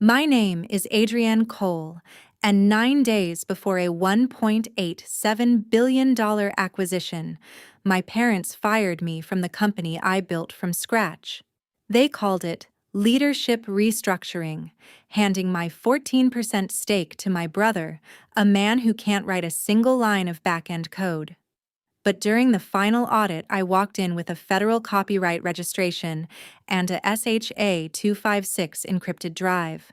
My name is Adrienne Cole, and 9 days before a $1.87 billion acquisition, my parents fired me from the company I built from scratch. They called it leadership restructuring, handing my 14% stake to my brother, a man who can't write a single line of back-end code. But during the final audit, I walked in with a federal copyright registration and a SHA 256 encrypted drive.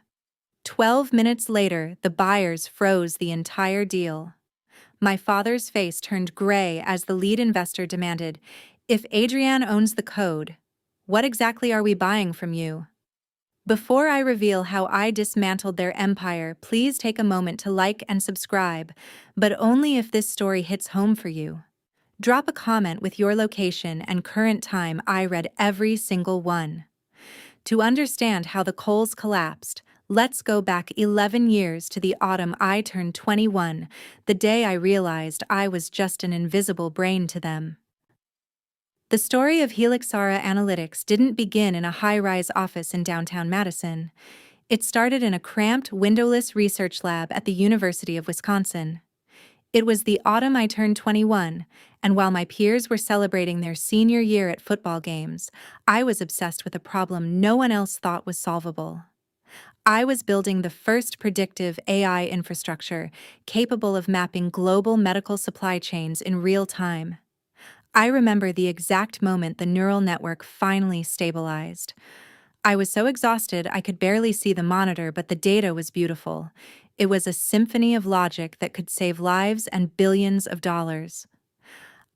12 minutes later, the buyers froze the entire deal. My father's face turned gray as the lead investor demanded, "If Adrienne owns the code, what exactly are we buying from you?" Before I reveal how I dismantled their empire, please take a moment to like and subscribe, but only if this story hits home for you. Drop a comment with your location and current time. I read every single one. To understand how the Coles collapsed, let's go back 11 years to the autumn I turned 21, the day I realized I was just an invisible brain to them. The story of Helixara Analytics didn't begin in a high-rise office in downtown Madison. It started in a cramped, windowless research lab at the University of Wisconsin. It was the autumn I turned 21, and while my peers were celebrating their senior year at football games, I was obsessed with a problem no one else thought was solvable. I was building the first predictive AI infrastructure capable of mapping global medical supply chains in real time. I remember the exact moment the neural network finally stabilized. I was so exhausted I could barely see the monitor, but the data was beautiful. It was a symphony of logic that could save lives and billions of dollars.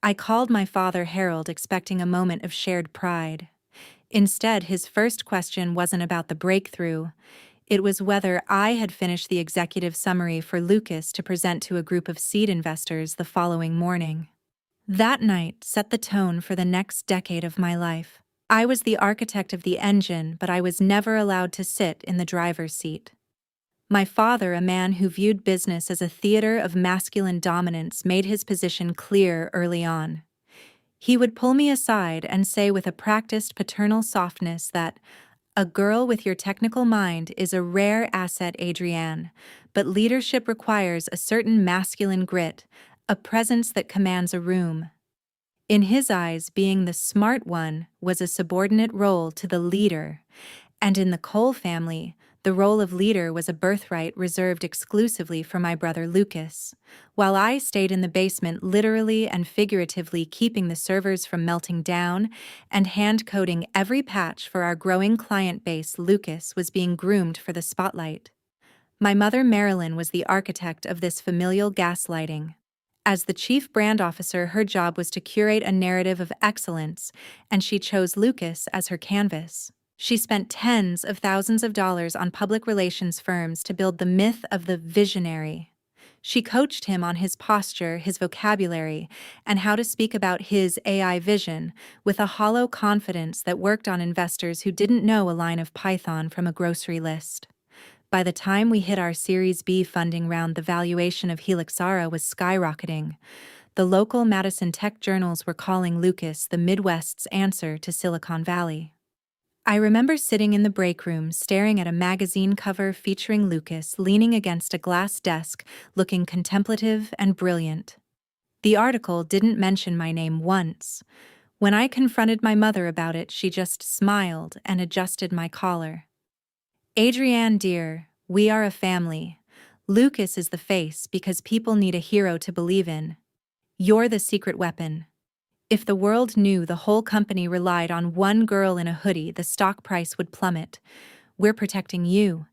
I called my father Harold, expecting a moment of shared pride. Instead, his first question wasn't about the breakthrough. It was whether I had finished the executive summary for Lucas to present to a group of seed investors the following morning. That night set the tone for the next decade of my life. I was the architect of the engine, but I was never allowed to sit in the driver's seat. My father, a man who viewed business as a theater of masculine dominance, made his position clear early on. He would pull me aside and say with a practiced paternal softness that, "A girl with your technical mind is a rare asset, Adrienne, but leadership requires a certain masculine grit, a presence that commands a room." In his eyes, being the smart one was a subordinate role to the leader, and in the Cole family, the role of leader was a birthright reserved exclusively for my brother Lucas, while I stayed in the basement, literally and figuratively keeping the servers from melting down and hand-coding every patch for our growing client base. Lucas was being groomed for the spotlight. My mother Marilyn was the architect of this familial gaslighting. As the chief brand officer, her job was to curate a narrative of excellence, and she chose Lucas as her canvas. She spent tens of thousands of dollars on public relations firms to build the myth of the visionary. She coached him on his posture, his vocabulary, and how to speak about his AI vision with a hollow confidence that worked on investors who didn't know a line of Python from a grocery list. By the time we hit our Series B funding round, the valuation of Helixara was skyrocketing. The local Madison tech journals were calling Lucas the Midwest's answer to Silicon Valley. I remember sitting in the break room staring at a magazine cover featuring Lucas leaning against a glass desk, looking contemplative and brilliant. The article didn't mention my name once. When I confronted my mother about it, she just smiled and adjusted my collar. "Adrienne, dear, we are a family. Lucas is the face because people need a hero to believe in. You're the secret weapon. If the world knew the whole company relied on one girl in a hoodie, the stock price would plummet. We're protecting you."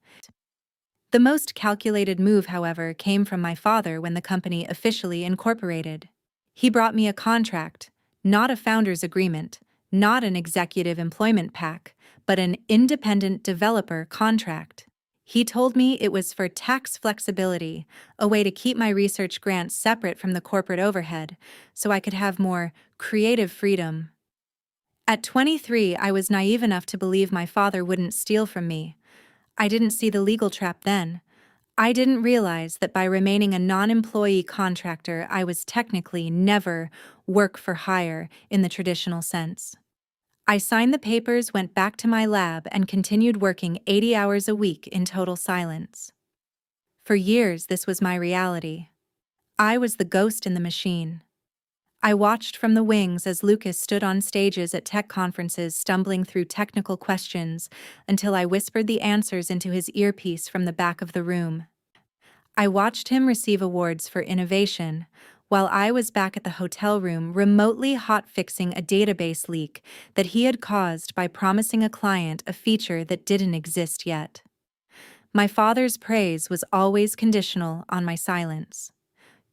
The most calculated move, however, came from my father when the company officially incorporated. He brought me a contract, not a founder's agreement, not an executive employment pack, but an independent developer contract. He told me it was for tax flexibility, a way to keep my research grants separate from the corporate overhead, so I could have more creative freedom. At 23, I was naive enough to believe my father wouldn't steal from me. I didn't see the legal trap then. I didn't realize that by remaining a non-employee contractor, I was technically never work for hire in the traditional sense. I signed the papers, went back to my lab, and continued working 80 hours a week in total silence. For years, this was my reality. I was the ghost in the machine. I watched from the wings as Lucas stood on stages at tech conferences stumbling through technical questions until I whispered the answers into his earpiece from the back of the room. I watched him receive awards for innovation, while I was back at the hotel room remotely hot-fixing a database leak that he had caused by promising a client a feature that didn't exist yet. My father's praise was always conditional on my silence.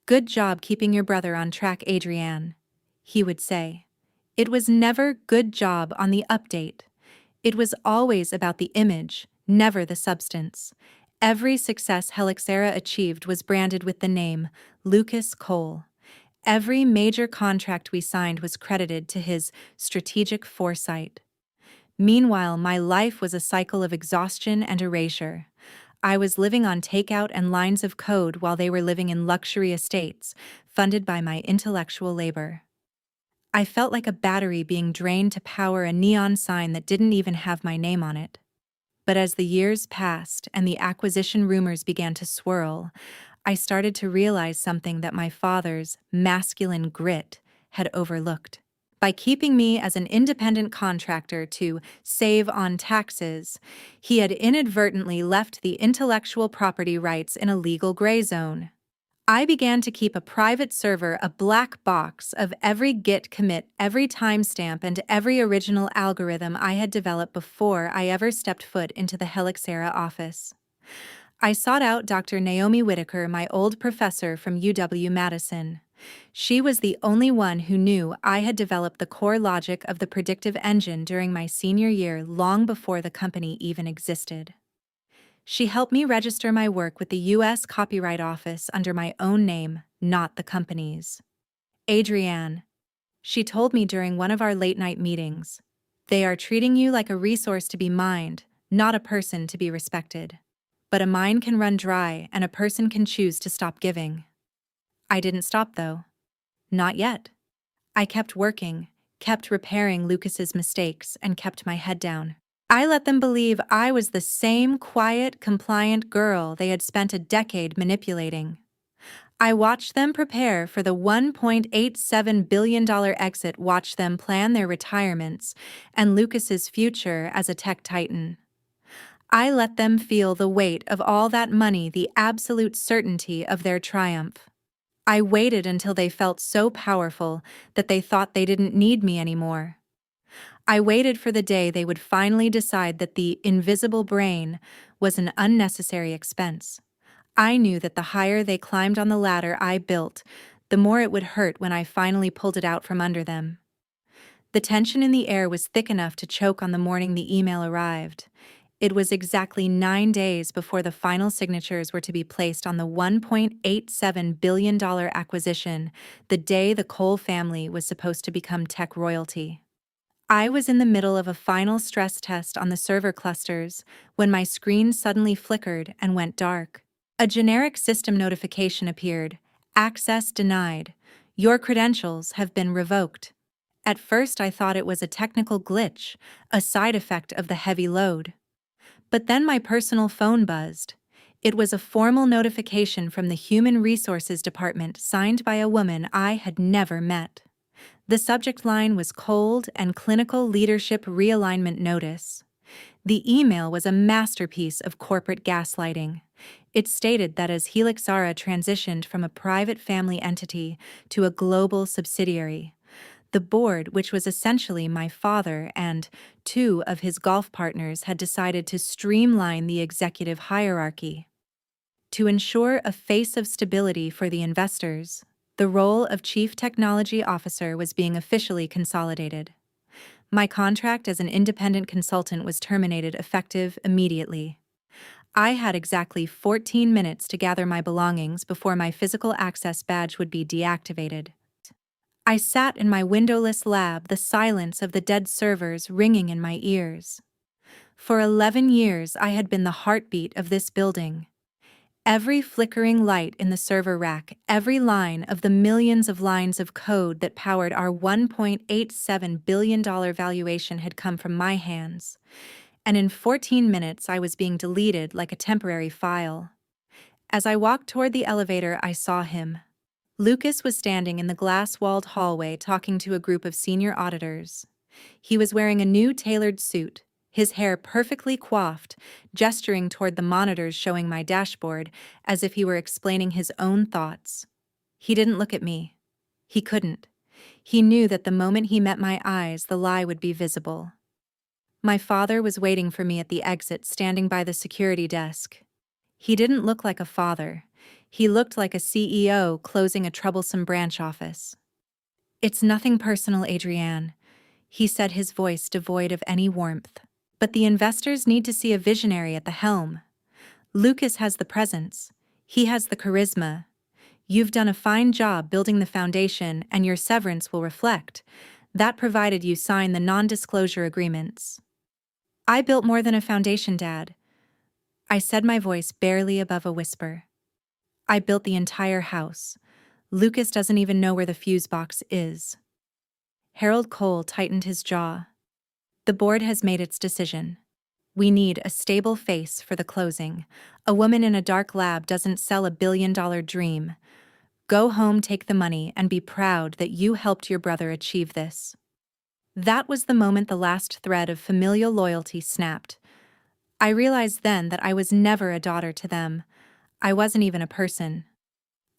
"Good job keeping your brother on track, Adrienne," he would say. It was never "good job" on the update. It was always about the image, never the substance. Every success Helixera achieved was branded with the name Lucas Cole. Every major contract we signed was credited to his strategic foresight. Meanwhile, my life was a cycle of exhaustion and erasure. I was living on takeout and lines of code while they were living in luxury estates, funded by my intellectual labor. I felt like a battery being drained to power a neon sign that didn't even have my name on it. But as the years passed and the acquisition rumors began to swirl, I started to realize something that my father's masculine grit had overlooked. By keeping me as an independent contractor to save on taxes, he had inadvertently left the intellectual property rights in a legal gray zone. I began to keep a private server, a black box of every Git commit, every timestamp, and every original algorithm I had developed before I ever stepped foot into the Helixera office. I sought out Dr. Naomi Whitaker, my old professor from UW-Madison. She was the only one who knew I had developed the core logic of the predictive engine during my senior year, long before the company even existed. She helped me register my work with the U.S. Copyright Office under my own name, not the company's. "Adrienne," she told me during one of our late-night meetings, "they are treating you like a resource to be mined, not a person to be respected. But a mine can run dry and a person can choose to stop giving." I didn't stop, though. Not yet. I kept working, kept repairing Lucas's mistakes, and kept my head down. I let them believe I was the same quiet, compliant girl they had spent a decade manipulating. I watched them prepare for the $1.87 billion exit, watched them plan their retirements and Lucas's future as a tech titan. I let them feel the weight of all that money, the absolute certainty of their triumph. I waited until they felt so powerful that they thought they didn't need me anymore. I waited for the day they would finally decide that the invisible brain was an unnecessary expense. I knew that the higher they climbed on the ladder I built, the more it would hurt when I finally pulled it out from under them. The tension in the air was thick enough to choke on the morning the email arrived. It was exactly 9 days before the final signatures were to be placed on the $1.87 billion acquisition, the day the Cole family was supposed to become tech royalty. I was in the middle of a final stress test on the server clusters when my screen suddenly flickered and went dark. A generic system notification appeared. "Access denied. Your credentials have been revoked." At first I thought it was a technical glitch, a side effect of the heavy load. But then my personal phone buzzed. It was a formal notification from the Human Resources Department signed by a woman I had never met. The subject line was "Cold and Clinical Leadership Realignment Notice." The email was a masterpiece of corporate gaslighting. It stated that as Helixera transitioned from a private family entity to a global subsidiary, the board, which was essentially my father and 2 of his golf partners, had decided to streamline the executive hierarchy. To ensure a face of stability for the investors, the role of Chief Technology Officer was being officially consolidated. My contract as an independent consultant was terminated effective immediately. I had exactly 14 minutes to gather my belongings before my physical access badge would be deactivated. I sat in my windowless lab, the silence of the dead servers ringing in my ears. For 11 years I had been the heartbeat of this building. Every flickering light in the server rack, every line of the millions of lines of code that powered our $1.87 billion valuation had come from my hands. And in 14 minutes I was being deleted like a temporary file. As I walked toward the elevator, I saw him. Lucas was standing in the glass-walled hallway talking to a group of senior auditors. He was wearing a new tailored suit, his hair perfectly coiffed, gesturing toward the monitors showing my dashboard as if he were explaining his own thoughts. He didn't look at me. He couldn't. He knew that the moment he met my eyes, the lie would be visible. My father was waiting for me at the exit, standing by the security desk. He didn't look like a father. He looked like a CEO closing a troublesome branch office. "It's nothing personal, Adrienne," he said, his voice devoid of any warmth. "But the investors need to see a visionary at the helm. Lucas has the presence. He has the charisma. You've done a fine job building the foundation, and your severance will reflect. That provided you sign the non-disclosure agreements." "I built more than a foundation, Dad," I said, my voice barely above a whisper. "I built the entire house. Lucas doesn't even know where the fuse box is." Harold Cole tightened his jaw. "The board has made its decision. We need a stable face for the closing. A woman in a dark lab doesn't sell a billion-dollar dream. Go home, take the money, and be proud that you helped your brother achieve this." That was the moment the last thread of familial loyalty snapped. I realized then that I was never a daughter to them. I wasn't even a person.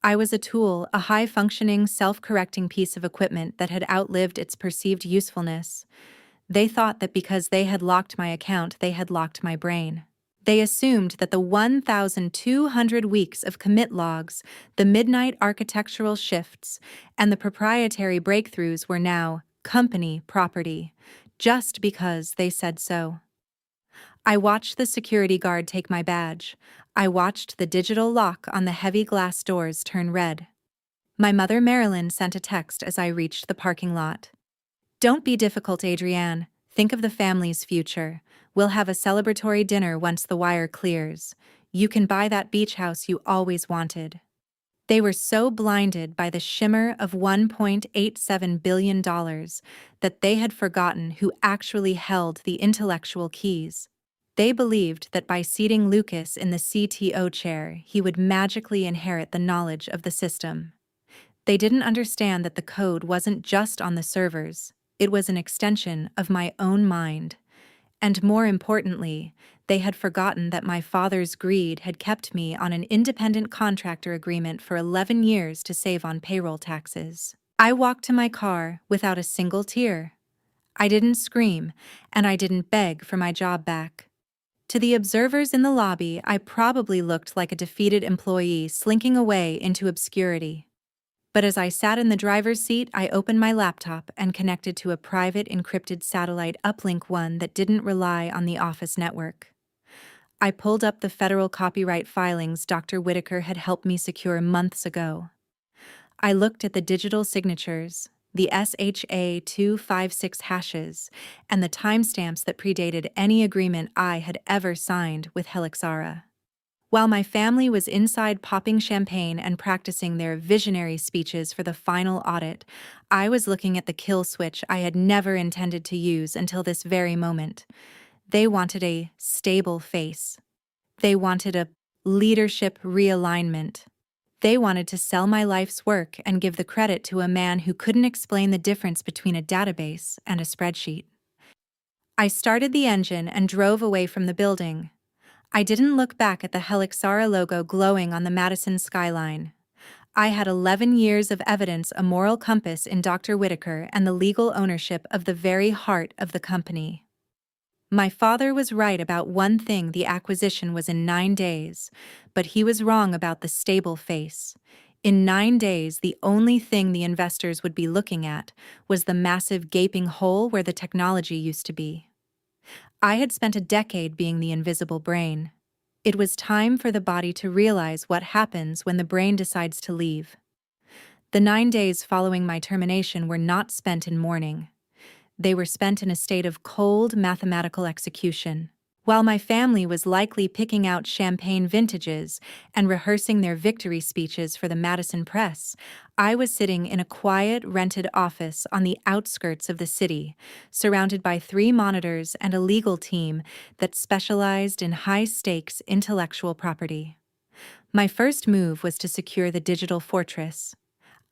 I was a tool, a high-functioning, self-correcting piece of equipment that had outlived its perceived usefulness. They thought that because they had locked my account, they had locked my brain. They assumed that the 1,200 weeks of commit logs, the midnight architectural shifts, and the proprietary breakthroughs were now company property, just because they said so. I watched the security guard take my badge. I watched the digital lock on the heavy glass doors turn red. My mother, Marilyn, sent a text as I reached the parking lot. "Don't be difficult, Adrienne. Think of the family's future. We'll have a celebratory dinner once the wire clears. You can buy that beach house you always wanted." They were so blinded by the shimmer of $1.87 billion that they had forgotten who actually held the intellectual keys. They believed that by seating Lucas in the CTO chair, he would magically inherit the knowledge of the system. They didn't understand that the code wasn't just on the servers, it was an extension of my own mind. And more importantly, they had forgotten that my father's greed had kept me on an independent contractor agreement for 11 years to save on payroll taxes. I walked to my car without a single tear. I didn't scream, and I didn't beg for my job back. To the observers in the lobby, I probably looked like a defeated employee slinking away into obscurity. But as I sat in the driver's seat, I opened my laptop and connected to a private encrypted satellite uplink, one that didn't rely on the office network. I pulled up the federal copyright filings Dr. Whitaker had helped me secure months ago. I looked at the digital signatures, the SHA-256 hashes, and the timestamps that predated any agreement I had ever signed with Helixara. While my family was inside popping champagne and practicing their visionary speeches for the final audit, I was looking at the kill switch I had never intended to use until this very moment. They wanted a stable face. They wanted a leadership realignment. They wanted to sell my life's work and give the credit to a man who couldn't explain the difference between a database and a spreadsheet. I started the engine and drove away from the building. I didn't look back at the Helixara logo glowing on the Madison skyline. I had 11 years of evidence, a moral compass in Dr. Whitaker, and the legal ownership of the very heart of the company. My father was right about one thing: the acquisition was in 9 days, but he was wrong about the stable face. In 9 days, the only thing the investors would be looking at was the massive gaping hole where the technology used to be. I had spent a decade being the invisible brain. It was time for the body to realize what happens when the brain decides to leave. The 9 days following my termination were not spent in mourning. They were spent in a state of cold mathematical execution. While my family was likely picking out champagne vintages and rehearsing their victory speeches for the Madison Press, I was sitting in a quiet, rented office on the outskirts of the city, surrounded by 3 monitors and a legal team that specialized in high-stakes intellectual property. My first move was to secure the digital fortress.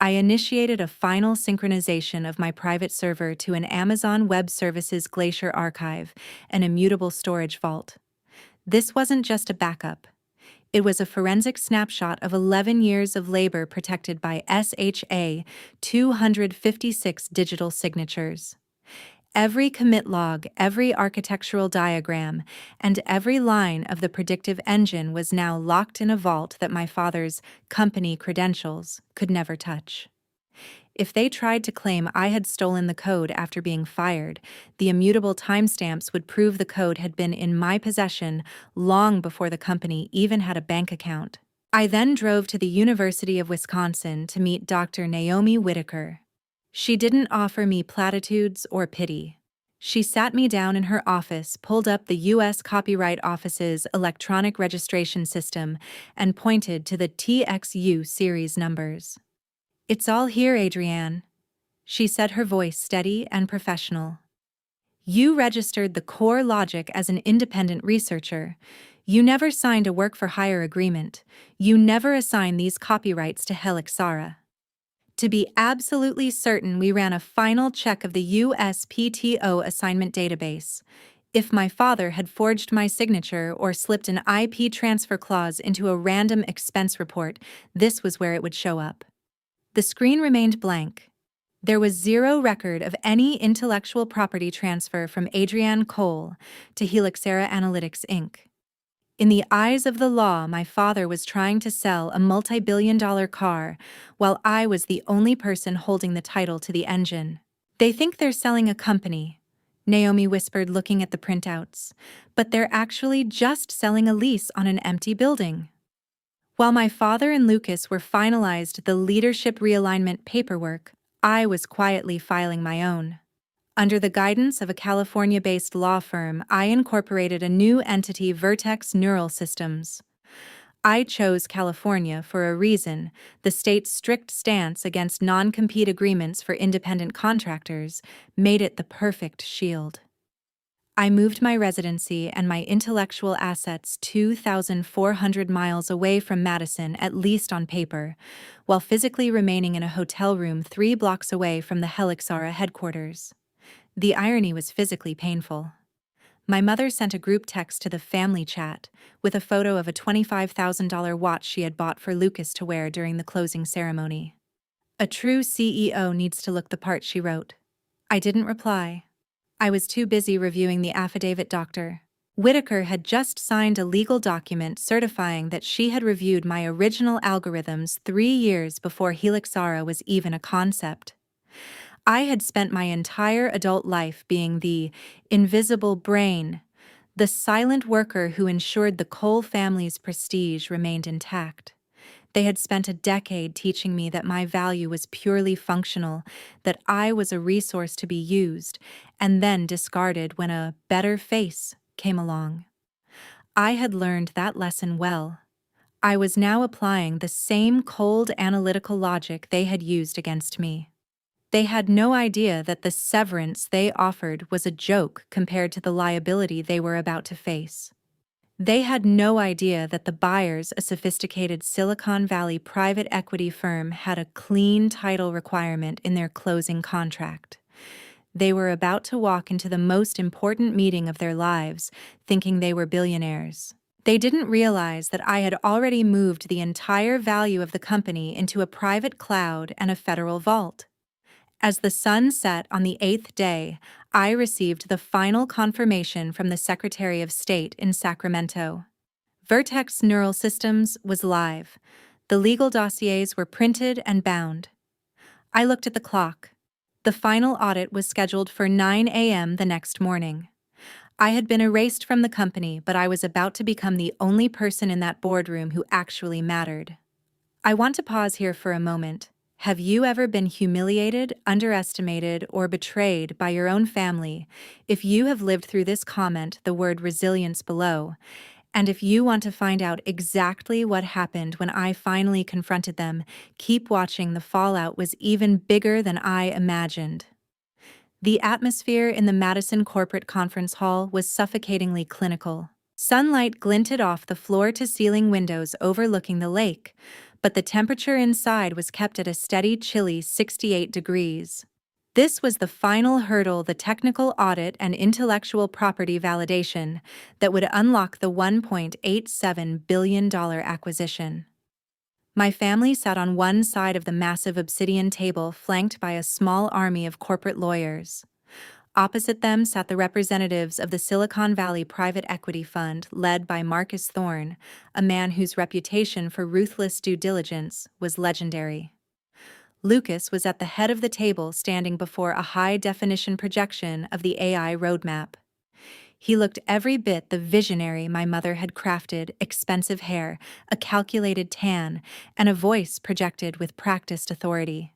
I initiated a final synchronization of my private server to an Amazon Web Services Glacier archive, an immutable storage vault. This wasn't just a backup. It was a forensic snapshot of 11 years of labor protected by SHA 256 digital signatures. Every commit log, every architectural diagram, and every line of the predictive engine was now locked in a vault that my father's company credentials could never touch. If they tried to claim I had stolen the code after being fired, the immutable timestamps would prove the code had been in my possession long before the company even had a bank account. I then drove to the University of Wisconsin to meet Dr. Naomi Whitaker. She didn't offer me platitudes or pity. She sat me down in her office, pulled up the U.S. Copyright Office's electronic registration system, and pointed to the TXU series numbers. "It's all here, Adrienne," she said, her voice steady and professional. "You registered the core logic as an independent researcher. You never signed a work-for-hire agreement. You never assigned these copyrights to Helixara. To be absolutely certain, we ran a final check of the USPTO assignment database. If my father had forged my signature or slipped an IP transfer clause into a random expense report, this was where it would show up." The screen remained blank. There was zero record of any intellectual property transfer from Adrienne Cole to Helixara Analytics, Inc. In the eyes of the law, my father was trying to sell a multi-billion-dollar car, while I was the only person holding the title to the engine. "They think they're selling a company," Naomi whispered, looking at the printouts, "but they're actually just selling a lease on an empty building." While my father and Lucas were finalized the leadership realignment paperwork, I was quietly filing my own. Under the guidance of a California-based law firm, I incorporated a new entity, Vertex Neural Systems. I chose California for a reason. The state's strict stance against non-compete agreements for independent contractors made it the perfect shield. I moved my residency and my intellectual assets 2,400 miles away from Madison, at least on paper, while physically remaining in a hotel room 3 blocks away from the Helixara headquarters. The irony was physically painful. My mother sent a group text to the family chat with a photo of a $25,000 watch she had bought for Lucas to wear during the closing ceremony. "A true CEO needs to look the part," she wrote. I didn't reply. I was too busy reviewing the affidavit. Dr. Whitaker had just signed a legal document certifying that she had reviewed my original algorithms 3 years before Helixara was even a concept. I had spent my entire adult life being the invisible brain, the silent worker who ensured the Cole family's prestige remained intact. They had spent a decade teaching me that my value was purely functional, that I was a resource to be used and then discarded when a better face came along. I had learned that lesson well. I was now applying the same cold analytical logic they had used against me. They had no idea that the severance they offered was a joke compared to the liability they were about to face. They had no idea that the buyers, a sophisticated Silicon Valley private equity firm, had a clean title requirement in their closing contract. They were about to walk into the most important meeting of their lives, thinking they were billionaires. They didn't realize that I had already moved the entire value of the company into a private cloud and a federal vault. As the sun set on the 8th day, I received the final confirmation from the Secretary of State in Sacramento. Vertex Neural Systems was live. The legal dossiers were printed and bound. I looked at the clock. The final audit was scheduled for 9 a.m. the next morning. I had been erased from the company, but I was about to become the only person in that boardroom who actually mattered. I want to pause here for a moment. Have you ever been humiliated, underestimated, or betrayed by your own family? If you have lived through this, comment the word resilience below. And if you want to find out exactly what happened when I finally confronted them, keep watching. The fallout was even bigger than I imagined. The atmosphere in the Madison Corporate Conference Hall was suffocatingly clinical. Sunlight glinted off the floor-to-ceiling windows overlooking the lake, but the temperature inside was kept at a steady, chilly 68 degrees. This was the final hurdle, the technical audit and intellectual property validation that would unlock the $1.87 billion acquisition. My family sat on one side of the massive obsidian table, flanked by a small army of corporate lawyers. Opposite them sat the representatives of the Silicon Valley Private Equity Fund, led by Marcus Thorne, a man whose reputation for ruthless due diligence was legendary. Lucas was at the head of the table, standing before a high-definition projection of the AI roadmap. He looked every bit the visionary my mother had crafted: expensive hair, a calculated tan, and a voice projected with practiced authority.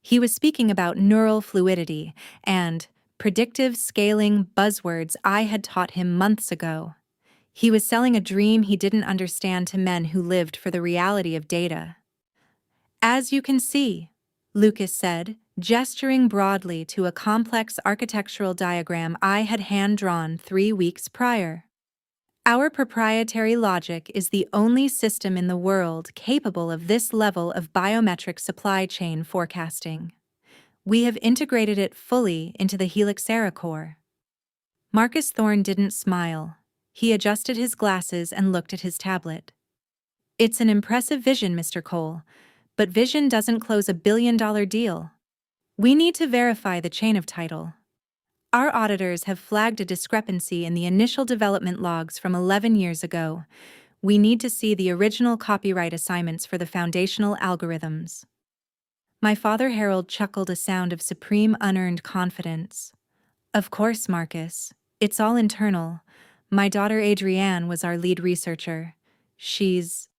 He was speaking about neural fluidity and predictive scaling, buzzwords I had taught him months ago. He was selling a dream he didn't understand to men who lived for the reality of data. As you can see, Lucas said, gesturing broadly to a complex architectural diagram I had hand-drawn 3 weeks prior. Our proprietary logic is the only system in the world capable of this level of biometric supply chain forecasting. We have integrated it fully into the Helixera core. Marcus Thorne didn't smile. He adjusted his glasses and looked at his tablet. It's an impressive vision, Mr. Cole, but vision doesn't close a billion-dollar deal. We need to verify the chain of title. Our auditors have flagged a discrepancy in the initial development logs from 11 years ago. We need to see the original copyright assignments for the foundational algorithms. My father Harold chuckled, a sound of supreme unearned confidence. Of course, Marcus. It's all internal. My daughter Adrienne was our lead researcher. She's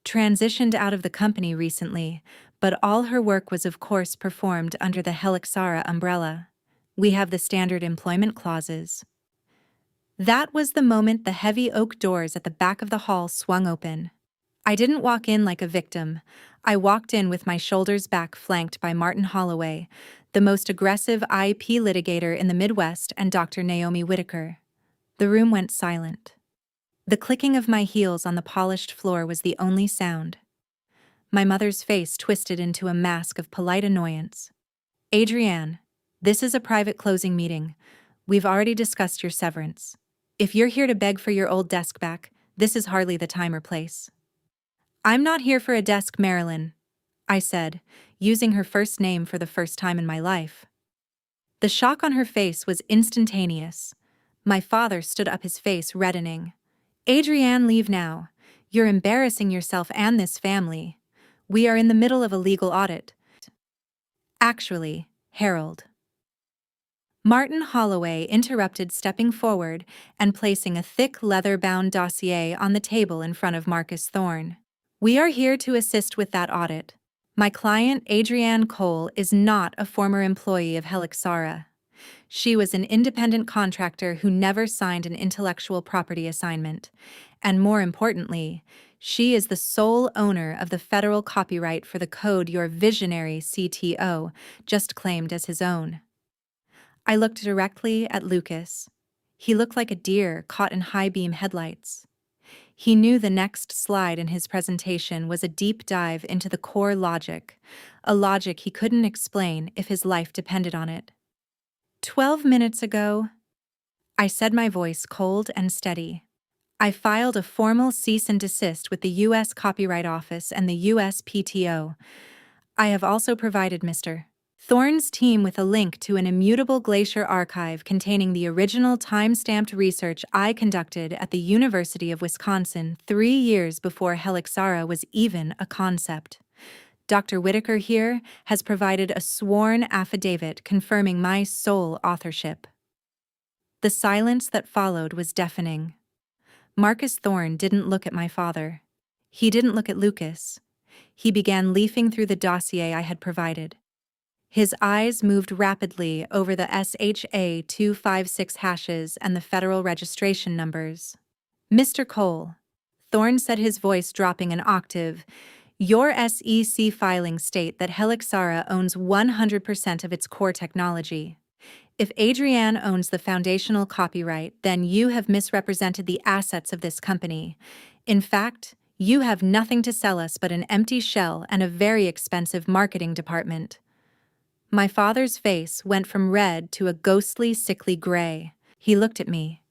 transitioned out of the company recently, but all her work was of course performed under the Helixera umbrella. We have the standard employment clauses. That was the moment the heavy oak doors at the back of the hall swung open. I didn't walk in like a victim. I walked in with my shoulders back, flanked by Martin Holloway, the most aggressive IP litigator in the Midwest, and Dr. Naomi Whitaker. The room went silent. The clicking of my heels on the polished floor was the only sound. My mother's face twisted into a mask of polite annoyance. Adrienne, this is a private closing meeting. We've already discussed your severance. If you're here to beg for your old desk back, this is hardly the time or place. I'm not here for a desk, Marilyn, I said, using her first name for the first time in my life. The shock on her face was instantaneous. My father stood up, his face reddening. Adrienne, leave now. You're embarrassing yourself and this family. We are in the middle of a legal audit. Actually, Harold. Martin Holloway interrupted, stepping forward and placing a thick leather-bound dossier on the table in front of Marcus Thorne. We are here to assist with that audit. My client, Adrienne Cole, is not a former employee of Helixera. She was an independent contractor who never signed an intellectual property assignment. And more importantly, she is the sole owner of the federal copyright for the code your visionary CTO just claimed as his own. I looked directly at Lucas. He looked like a deer caught in high-beam headlights. He knew the next slide in his presentation was a deep dive into the core logic, a logic he couldn't explain if his life depended on it. 12 minutes ago, I said, my voice cold and steady, I filed a formal cease and desist with the U.S. Copyright Office and the USPTO. I have also provided Mr. Thorne's team with a link to an immutable Glacier archive containing the original time-stamped research I conducted at the University of Wisconsin 3 years before Helixera was even a concept. Dr. Whitaker here has provided a sworn affidavit confirming my sole authorship. The silence that followed was deafening. Marcus Thorne didn't look at my father. He didn't look at Lucas. He began leafing through the dossier I had provided. His eyes moved rapidly over the SHA 256 hashes and the federal registration numbers. Mr. Cole, Thorne said, his voice dropping an octave, your SEC filings state that Helixara owns 100% of its core technology. If Adrienne owns the foundational copyright, then you have misrepresented the assets of this company. In fact, you have nothing to sell us but an empty shell and a very expensive marketing department. My father's face went from red to a ghostly, sickly gray. He looked at me,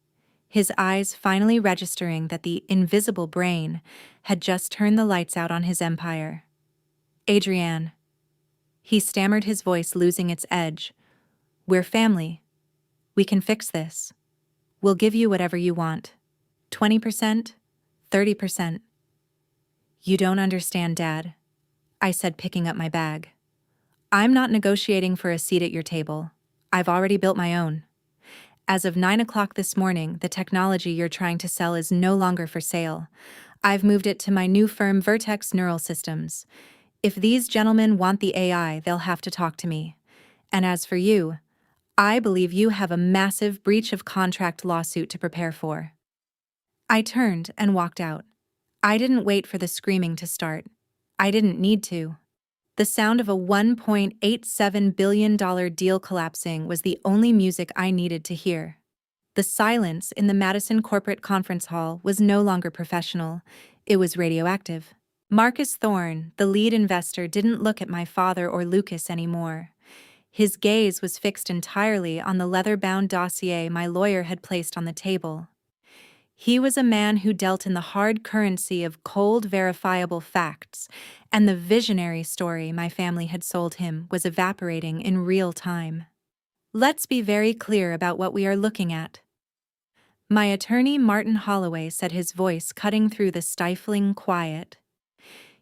his eyes finally registering that the invisible brain had just turned the lights out on his empire. Adrienne. He stammered, his voice losing its edge. We're family. We can fix this. We'll give you whatever you want. 20%? 30%. You don't understand, Dad, I said, picking up my bag. I'm not negotiating for a seat at your table. I've already built my own. As of 9 o'clock this morning, the technology you're trying to sell is no longer for sale. I've moved it to my new firm, Vertex Neural Systems. If these gentlemen want the AI, they'll have to talk to me. And as for you, I believe you have a massive breach of contract lawsuit to prepare for. I turned and walked out. I didn't wait for the screaming to start. I didn't need to. The sound of a $1.87 billion deal collapsing was the only music I needed to hear. The silence in the Madison Corporate Conference Hall was no longer professional. It was radioactive. Marcus Thorne, the lead investor, didn't look at my father or Lucas anymore. His gaze was fixed entirely on the leather-bound dossier my lawyer had placed on the table. He was a man who dealt in the hard currency of cold, verifiable facts, and the visionary story my family had sold him was evaporating in real time. Let's be very clear about what we are looking at. My attorney, Martin Holloway, said, his voice cutting through the stifling quiet.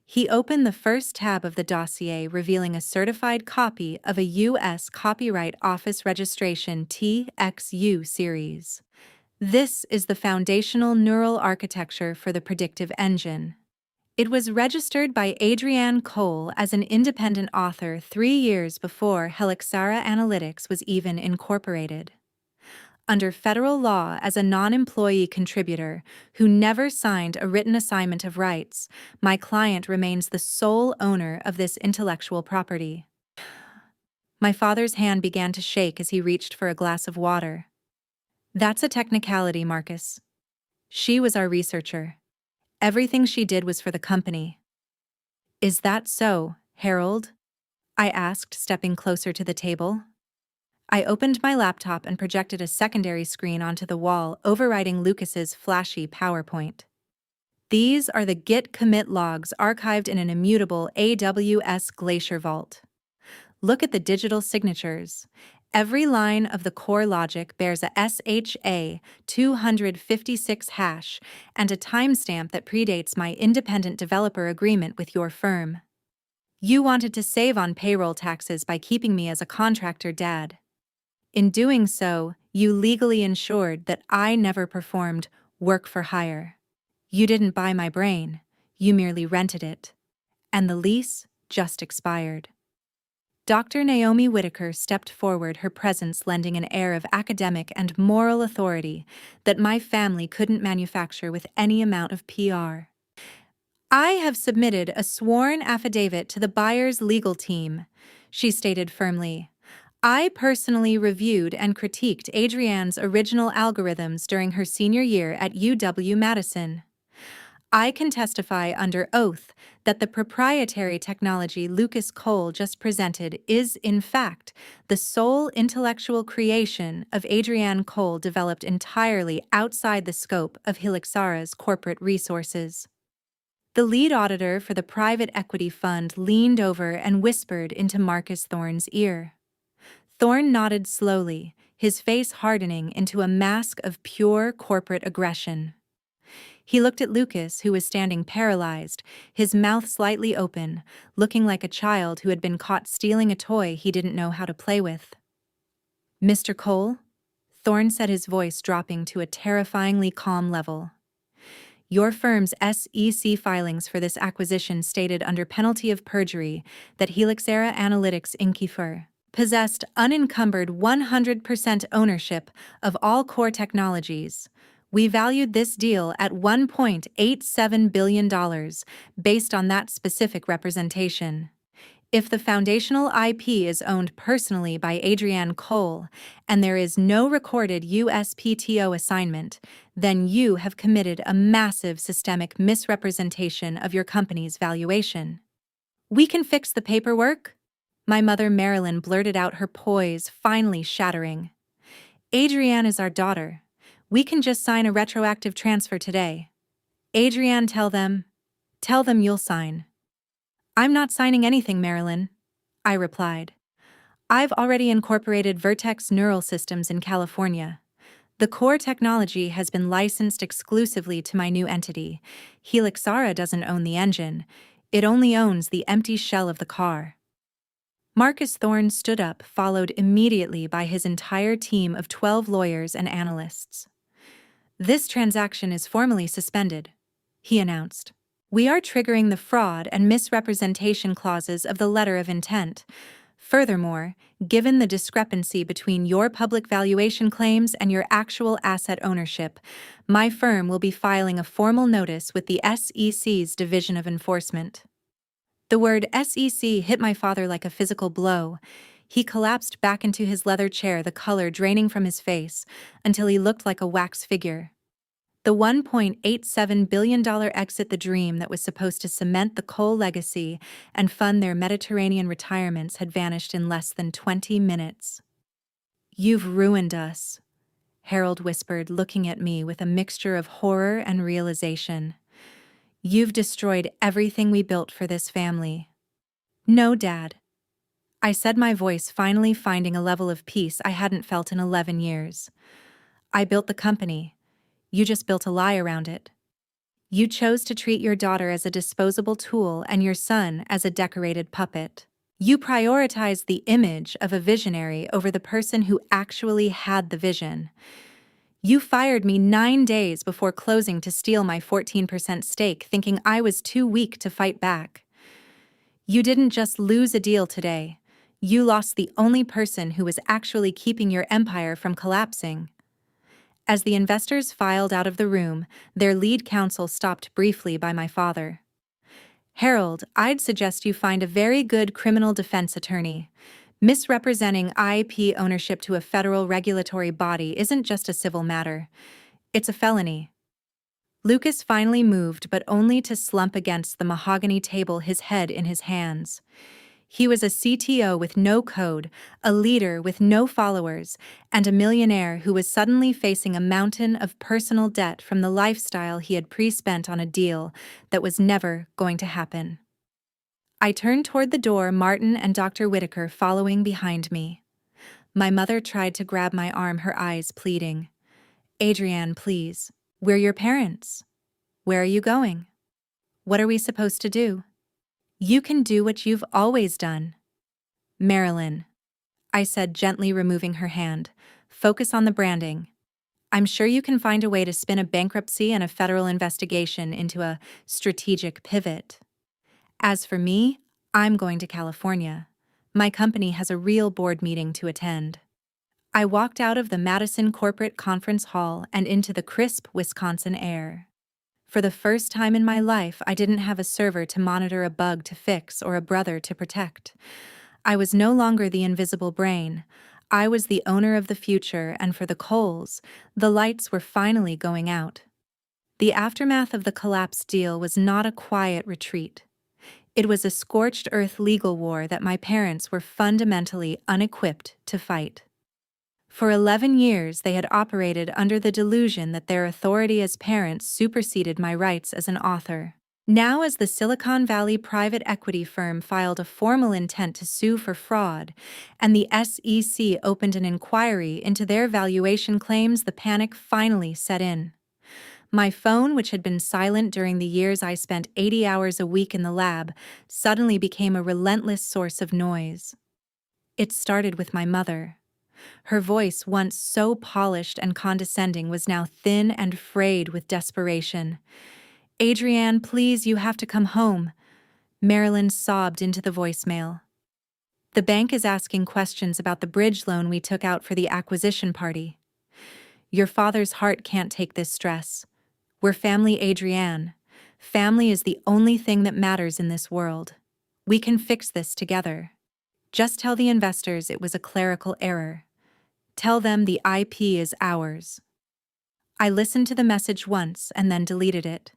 He opened the first tab of the dossier, revealing a certified copy of a U.S. Copyright Office Registration TXU series. This is the foundational neural architecture for the predictive engine. It was registered by Adrienne Cole as an independent author 3 years before Helixara Analytics was even incorporated. Under federal law, as a non-employee contributor who never signed a written assignment of rights, my client remains the sole owner of this intellectual property. My father's hand began to shake as he reached for a glass of water. That's a technicality, Marcus. She was our researcher. Everything she did was for the company. Is that so, Harold? I asked, stepping closer to the table. I opened my laptop and projected a secondary screen onto the wall, overriding Lucas's flashy PowerPoint. These are the Git commit logs archived in an immutable AWS Glacier vault. Look at the digital signatures. Every line of the core logic bears a SHA 256 hash and a timestamp that predates my independent developer agreement with your firm. You wanted to save on payroll taxes by keeping me as a contractor, Dad. In doing so, you legally ensured that I never performed work for hire. You didn't buy my brain, you merely rented it. And the lease just expired. Dr. Naomi Whitaker stepped forward, her presence lending an air of academic and moral authority that my family couldn't manufacture with any amount of PR. I have submitted a sworn affidavit to the buyer's legal team, she stated firmly. I personally reviewed and critiqued Adrienne's original algorithms during her senior year at UW-Madison. I can testify under oath that the proprietary technology Lucas Cole just presented is, in fact, the sole intellectual creation of Adrienne Cole, developed entirely outside the scope of Helixara's corporate resources. The lead auditor for the private equity fund leaned over and whispered into Marcus Thorne's ear. Thorne nodded slowly, his face hardening into a mask of pure corporate aggression. He looked at Lucas, who was standing paralyzed, his mouth slightly open, looking like a child who had been caught stealing a toy he didn't know how to play with. Mr. Cole? Thorne said, his voice dropping to a terrifyingly calm level. Your firm's SEC filings for this acquisition stated under penalty of perjury that Helixera Analytics Inc. possessed unencumbered 100% ownership of all core technologies. We valued this deal at $1.87 billion based on that specific representation. If the foundational IP is owned personally by Adrienne Cole and there is no recorded USPTO assignment, then you have committed a massive systemic misrepresentation of your company's valuation. We can fix the paperwork? My mother Marilyn blurted out, her poise finally shattering. Adrienne is our daughter. We can just sign a retroactive transfer today. Adrienne, tell them you'll sign. I'm not signing anything, Marilyn, I replied. I've already incorporated Vertex Neural Systems in California. The core technology has been licensed exclusively to my new entity. Helixera doesn't own the engine. It only owns the empty shell of the car. Marcus Thorne stood up, followed immediately by his entire team of 12 lawyers and analysts. This transaction is formally suspended, he announced. We are triggering the fraud and misrepresentation clauses of the letter of intent. Furthermore, given the discrepancy between your public valuation claims and your actual asset ownership, my firm will be filing a formal notice with the SEC's Division of Enforcement. The word SEC hit my father like a physical blow. He collapsed back into his leather chair, the color draining from his face, until he looked like a wax figure. The $1.87 billion exit, the dream that was supposed to cement the Cole legacy and fund their Mediterranean retirements, had vanished in less than 20 minutes. You've ruined us, Harold whispered, looking at me with a mixture of horror and realization. You've destroyed everything we built for this family. No, Dad, I said, my voice finally finding a level of peace I hadn't felt in 11 years. I built the company. You just built a lie around it. You chose to treat your daughter as a disposable tool and your son as a decorated puppet. You prioritized the image of a visionary over the person who actually had the vision. You fired me 9 days before closing to steal my 14% stake, thinking I was too weak to fight back. You didn't just lose a deal today. You lost the only person who was actually keeping your empire from collapsing. As the investors filed out of the room, their lead counsel stopped briefly by my father. Harold, I'd suggest you find a very good criminal defense attorney. Misrepresenting IP ownership to a federal regulatory body isn't just a civil matter. It's a felony. Lucas finally moved, but only to slump against the mahogany table, his head in his hands. He was a CTO with no code, a leader with no followers, and a millionaire who was suddenly facing a mountain of personal debt from the lifestyle he had pre-spent on a deal that was never going to happen. I turned toward the door, Martin and Dr. Whitaker following behind me. My mother tried to grab my arm, her eyes pleading. Adrienne, please. We're your parents. Where are you going? What are we supposed to do? You can do what you've always done. Marilyn, I said, gently removing her hand. Focus on the branding. I'm sure you can find a way to spin a bankruptcy and a federal investigation into a strategic pivot. As for me, I'm going to California. My company has a real board meeting to attend. I walked out of the Madison Corporate Conference Hall and into the crisp Wisconsin air. For the first time in my life, I didn't have a server to monitor, a bug to fix, or a brother to protect. I was no longer the invisible brain. I was the owner of the future, and for the Coles, the lights were finally going out. The aftermath of the collapse deal was not a quiet retreat. It was a scorched earth legal war that my parents were fundamentally unequipped to fight. For 11 years, they had operated under the delusion that their authority as parents superseded my rights as an author. Now, as the Silicon Valley private equity firm filed a formal intent to sue for fraud, and the SEC opened an inquiry into their valuation claims, the panic finally set in. My phone, which had been silent during the years I spent 80 hours a week in the lab, suddenly became a relentless source of noise. It started with my mother. Her voice, once so polished and condescending, was now thin and frayed with desperation. Adrienne, please, you have to come home. Marilyn sobbed into the voicemail. The bank is asking questions about the bridge loan we took out for the acquisition party. Your father's heart can't take this stress. We're family, Adrienne. Family is the only thing that matters in this world. We can fix this together. Just tell the investors it was a clerical error. Tell them the IP is ours. I listened to the message once and then deleted it.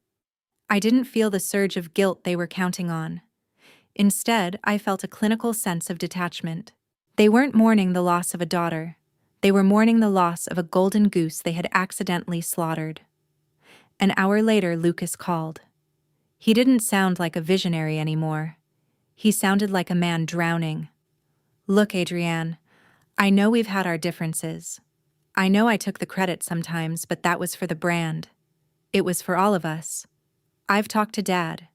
I didn't feel the surge of guilt they were counting on. Instead, I felt a clinical sense of detachment. They weren't mourning the loss of a daughter. They were mourning the loss of a golden goose they had accidentally slaughtered. An hour later, Lucas called. He didn't sound like a visionary anymore. He sounded like a man drowning. Look, Adrienne, I know we've had our differences. I know I took the credit sometimes, but that was for the brand. It was for all of us. I've talked to Dad.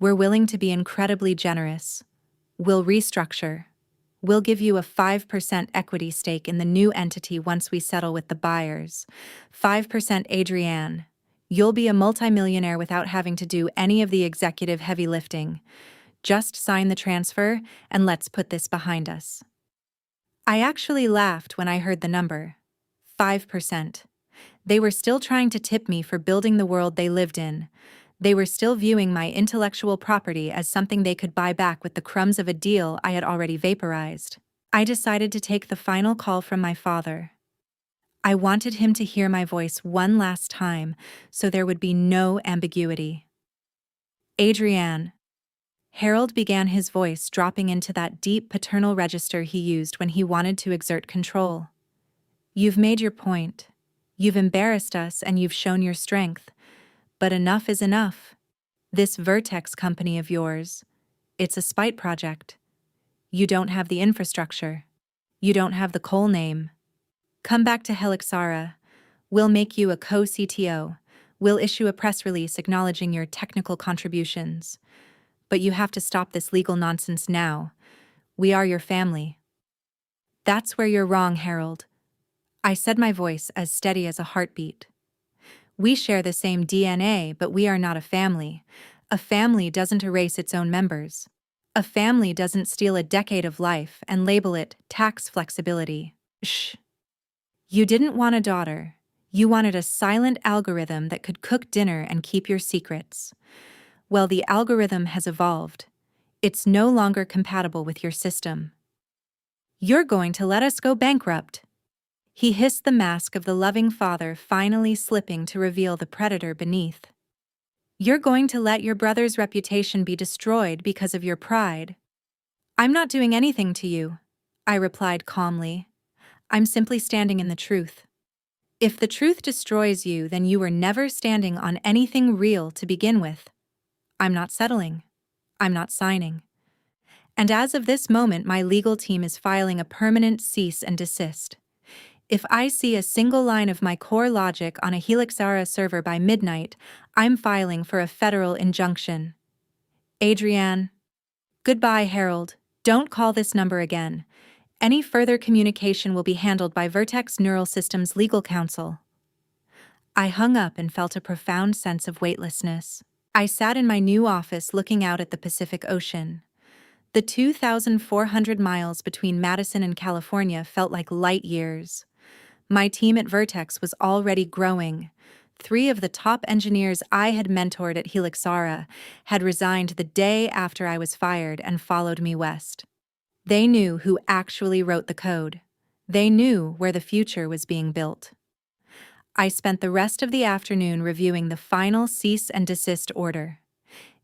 We're willing to be incredibly generous. We'll restructure. We'll give you a 5% equity stake in the new entity once we settle with the buyers. 5%, Adrienne. You'll be a multimillionaire without having to do any of the executive heavy lifting. Just sign the transfer and let's put this behind us. I actually laughed when I heard the number. 5%. They were still trying to tip me for building the world they lived in. They were still viewing my intellectual property as something they could buy back with the crumbs of a deal I had already vaporized. I decided to take the final call from my father. I wanted him to hear my voice one last time, so there would be no ambiguity. Adrienne. Harold began, his voice dropping into that deep paternal register he used when he wanted to exert control. You've made your point. You've embarrassed us and you've shown your strength. But enough is enough. This Vertex company of yours, it's a spite project. You don't have the infrastructure. You don't have the coal name. Come back to Helixara. We'll make you a co-CTO. We'll issue a press release acknowledging your technical contributions. But you have to stop this legal nonsense now. We are your family. That's where you're wrong, Harold. I said, my voice as steady as a heartbeat. We share the same DNA, but we are not a family. A family doesn't erase its own members. A family doesn't steal a decade of life and label it tax flexibility. Shh. You didn't want a daughter. You wanted a silent algorithm that could cook dinner and keep your secrets. Well, the algorithm has evolved. It's no longer compatible with your system. You're going to let us go bankrupt. He hissed, the mask of the loving father finally slipping to reveal the predator beneath. You're going to let your brother's reputation be destroyed because of your pride. I'm not doing anything to you, I replied calmly. I'm simply standing in the truth. If the truth destroys you, then you were never standing on anything real to begin with. I'm not settling. I'm not signing. And as of this moment, my legal team is filing a permanent cease and desist. If I see a single line of my core logic on a Helixara server by midnight, I'm filing for a federal injunction. Adrienne. Goodbye, Harold. Don't call this number again. Any further communication will be handled by Vertex Neural Systems Legal Counsel. I hung up and felt a profound sense of weightlessness. I sat in my new office looking out at the Pacific Ocean. The 2,400 miles between Madison and California felt like light years. My team at Vertex was already growing. 3 of the top engineers I had mentored at Helixara had resigned the day after I was fired and followed me west. They knew who actually wrote the code. They knew where the future was being built. I spent the rest of the afternoon reviewing the final cease and desist order.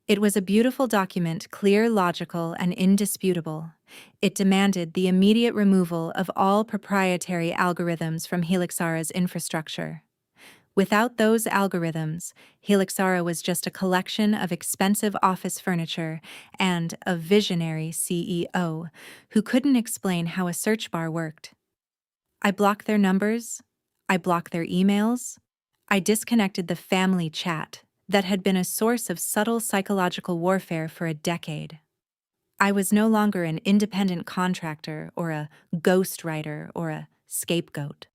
It was a beautiful document, clear, logical, and indisputable. It demanded the immediate removal of all proprietary algorithms from Helixara's infrastructure. Without those algorithms, Helixara was just a collection of expensive office furniture and a visionary CEO who couldn't explain how a search bar worked. I blocked their numbers. I blocked their emails. I disconnected the family chat that had been a source of subtle psychological warfare for a decade. I was no longer an independent contractor or a ghostwriter or a scapegoat.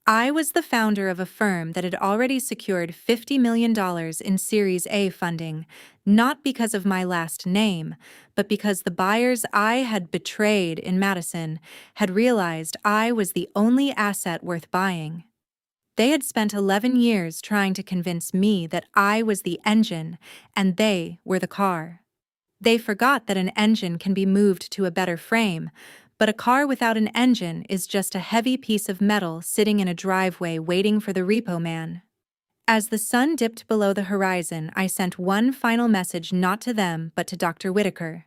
I was the founder of a firm that had already secured $50 million in Series A funding, not because of my last name, but because the buyers I had betrayed in Madison had realized I was the only asset worth buying. They had spent 11 years trying to convince me that I was the engine and they were the car. They forgot that an engine can be moved to a better frame, but a car without an engine is just a heavy piece of metal sitting in a driveway waiting for the repo man. As the sun dipped below the horizon, I sent one final message not to them but to Dr. Whitaker.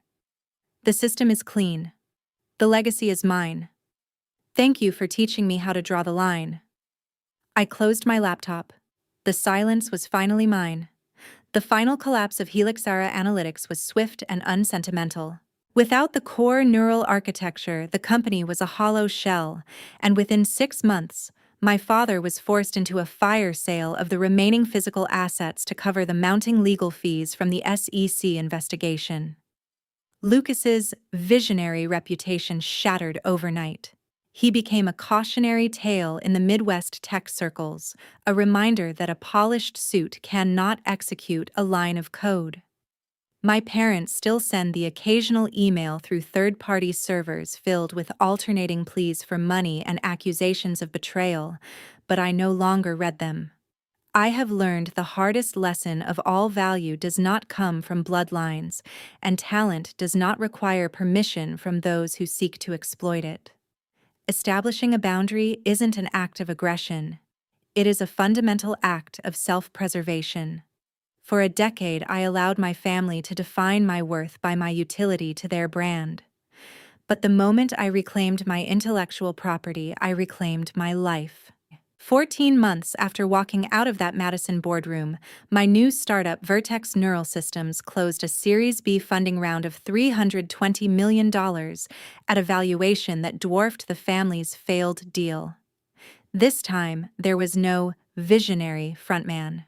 The system is clean. The legacy is mine. Thank you for teaching me how to draw the line. I closed my laptop. The silence was finally mine. The final collapse of Helixara Analytics was swift and unsentimental. Without the core neural architecture, the company was a hollow shell, and within 6 months, my father was forced into a fire sale of the remaining physical assets to cover the mounting legal fees from the SEC investigation. Lucas's visionary reputation shattered overnight. He became a cautionary tale in the Midwest tech circles, a reminder that a polished suit cannot execute a line of code. My parents still send the occasional email through third-party servers filled with alternating pleas for money and accusations of betrayal, but I no longer read them. I have learned the hardest lesson of all: value does not come from bloodlines, and talent does not require permission from those who seek to exploit it. Establishing a boundary isn't an act of aggression. It is a fundamental act of self-preservation. For a decade, I allowed my family to define my worth by my utility to their brand. But the moment I reclaimed my intellectual property, I reclaimed my life. 14 months after walking out of that Madison boardroom, my new startup, Vertex Neural Systems, closed a Series B funding round of $320 million at a valuation that dwarfed the family's failed deal. This time, there was no visionary frontman.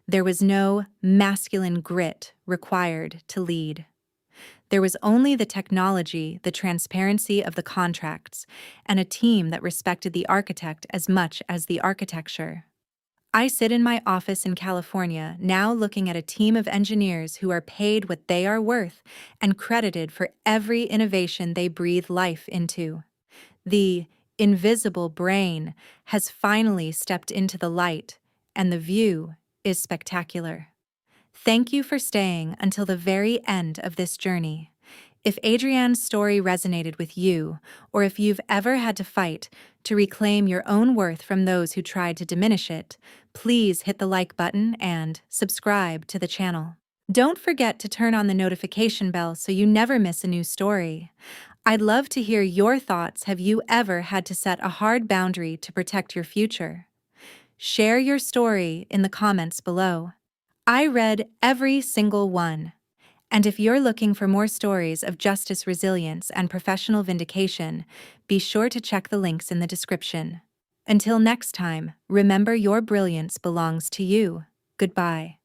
There was no masculine grit required to lead. There was only the technology, the transparency of the contracts, and a team that respected the architect as much as the architecture. I sit in my office in California, now looking at a team of engineers who are paid what they are worth and credited for every innovation they breathe life into. The invisible brain has finally stepped into the light, and the view is spectacular. Thank you for staying until the very end of this journey. If Adrienne's story resonated with you, or if you've ever had to fight to reclaim your own worth from those who tried to diminish it, please hit the like button and subscribe to the channel. Don't forget to turn on the notification bell so you never miss a new story. I'd love to hear your thoughts. Have you ever had to set a hard boundary to protect your future? Share your story in the comments below. I read every single one. And if you're looking for more stories of justice, resilience, and professional vindication, be sure to check the links in the description. Until next time, remember your brilliance belongs to you. Goodbye.